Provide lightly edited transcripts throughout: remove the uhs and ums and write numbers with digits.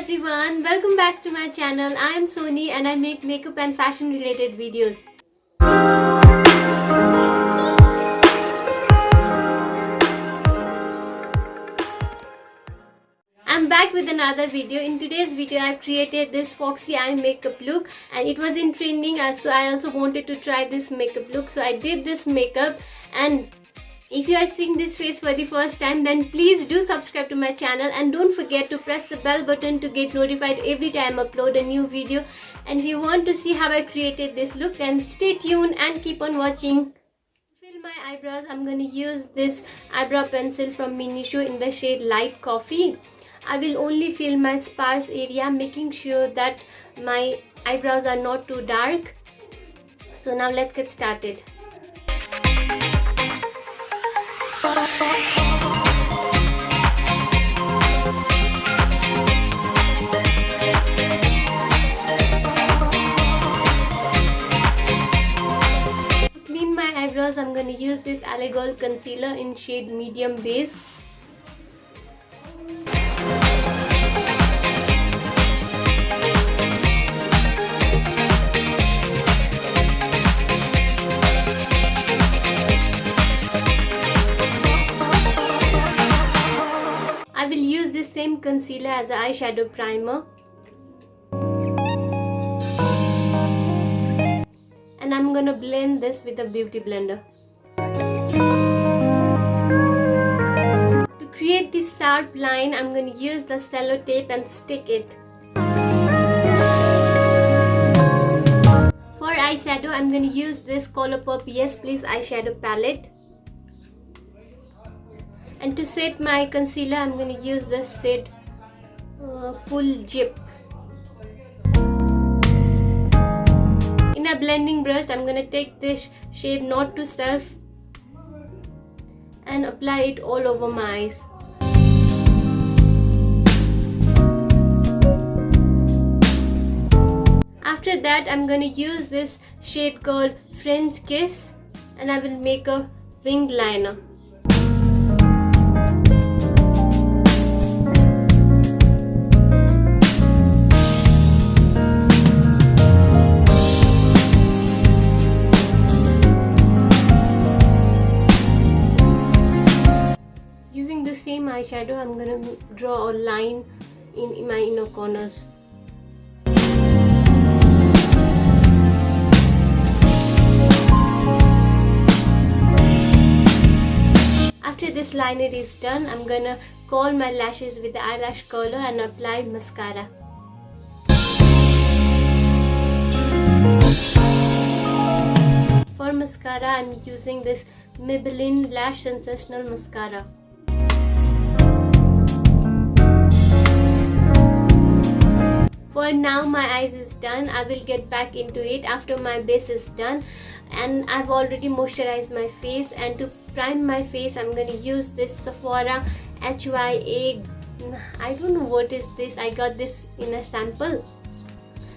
everyone, welcome back to my channel. I am Soni and I make makeup and fashion related videos. I'm back with another video. In today's video I've created this Foxy eye makeup look and it was in trending, so I also wanted to try this makeup look. So I did this makeup, and if you are seeing this face for the first time, then please do subscribe to my channel and don't forget to press the bell button to get notified every time I upload a new video. And if you want to see how I created this look, then stay tuned and keep on watching. To fill my eyebrows, I'm going to use this eyebrow pencil from Minisho in the shade Light Coffee. I will only fill my sparse area, making sure that my eyebrows are not too dark. So now let's get started. I'm going to use this Gold concealer in shade medium base. I will use this same concealer as an eyeshadow primer. And I'm gonna blend this with a beauty blender. To create this sharp line, I'm gonna use the cello tape and stick it. For eyeshadow, I'm gonna use this Colourpop Yes Please eyeshadow palette. And to set my concealer, I'm gonna use this shade Full Jip. In a blending brush, I'm going to take this shade Not to Self and apply it all over my eyes. After that, I'm going to use this shade called French Kiss and I will make a winged liner. Same eyeshadow, I'm gonna draw a line in my inner corners. After this liner is done, I'm gonna curl my lashes with the eyelash curler and apply mascara. For mascara, I'm using this Maybelline Lash Sensational Mascara. For now, my eyes is done. I will get back into it after my base is done, and I've already moisturized my face. And to prime my face, I'm going to use this Sephora HYA. I don't know what is this. I got this in a sample.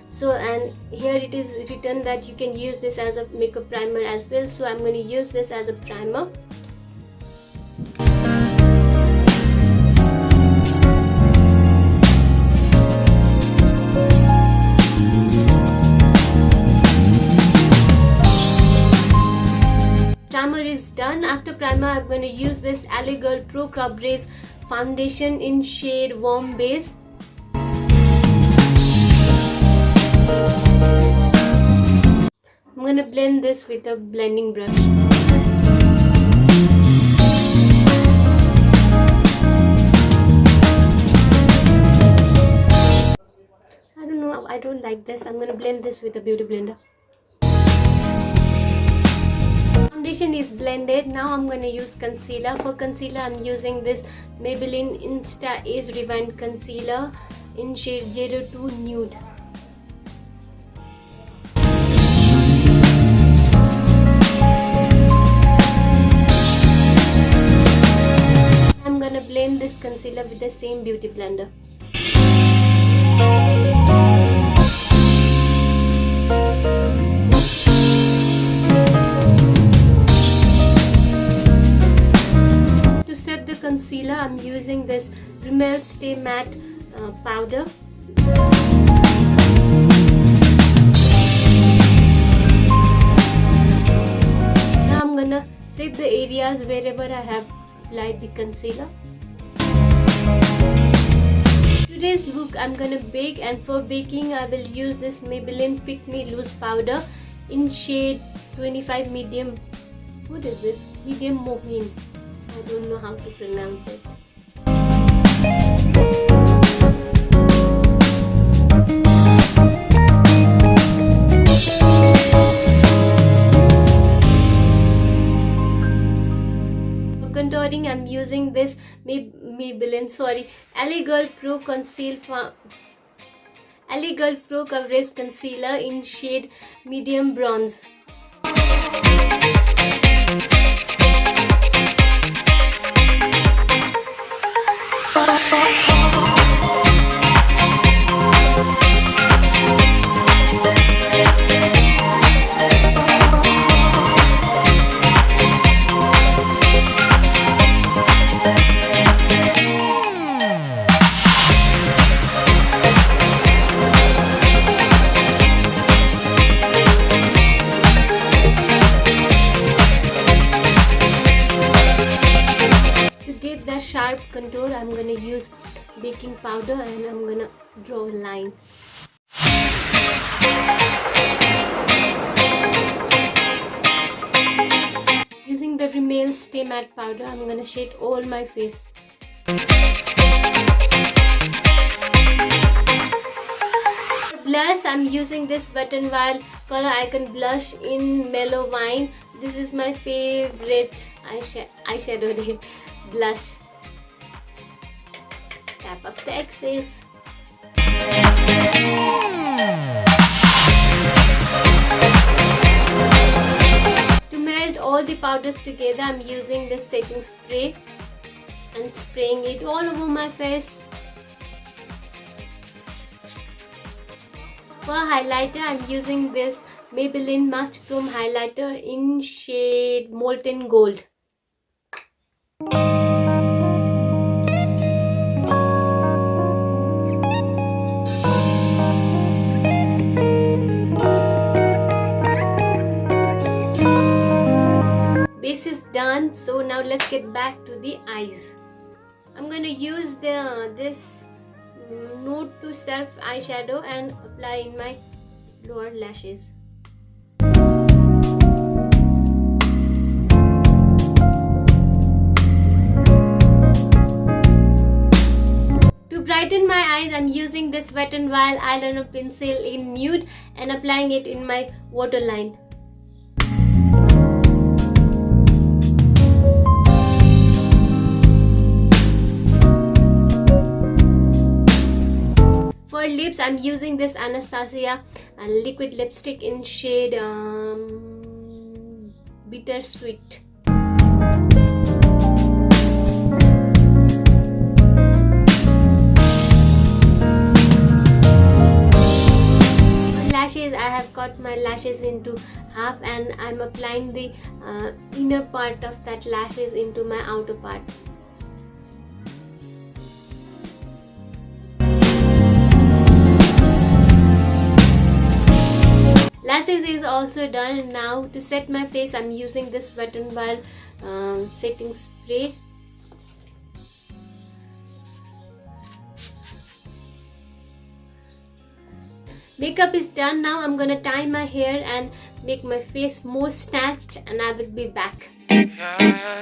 So, and here it is written that you can use this as a makeup primer as well. So I'm going to use this as a primer. Primer is done. After primer, I'm going to use this LA Girl Pro Crop Raise foundation in shade Warm Base. I'm going to blend this with a blending brush. I don't know, I don't like this. I'm going to blend this with a beauty blender. Foundation is blended. Now I'm going to use concealer. For concealer, I'm using this Maybelline Insta Ace Rewind Concealer in shade 02 Nude. I'm going to blend this concealer with the same beauty blender. concealer, I'm using this Rimmel Stay Matte powder. Now I'm gonna set the areas wherever I have applied the concealer. Today's look I'm gonna bake, and for baking I will use this Maybelline Fit Me Loose Powder in shade 25 medium. What is this? Medium Mohin. I don't know how to pronounce it. For contouring I'm using this LA Girl Pro Coverage Concealer in shade Medium Bronze. Sharp contour, I'm gonna use baking powder and I'm gonna draw a line. Using the Rimmel Stay Matte powder, I'm gonna shade all my face. For blush, I'm using this Wet n Wild Color Icon blush in Mellow Wine. This is my favorite eyeshadow blush. Tap up the excess. To melt all the powders together, I'm using this setting spray and spraying it all over my face. For highlighter, I'm using this Maybelline Master Chrome highlighter in shade Molten Gold. Done. So now let's get back to the eyes. I'm gonna use this Note to Self eyeshadow and apply in my lower lashes. To brighten my eyes, I'm using this Wet n Wild eyeliner pencil in nude and applying it in my waterline. For lips, I'm using this Anastasia liquid lipstick in shade Bittersweet. Lashes, I have cut my lashes into half and I'm applying the inner part of that lashes into my outer part. Lashes is also done. Now to set my face, I'm using this Wet n Wild setting spray. Makeup is done. Now I'm gonna tie my hair and make my face more snatched, and I will be back. Yeah.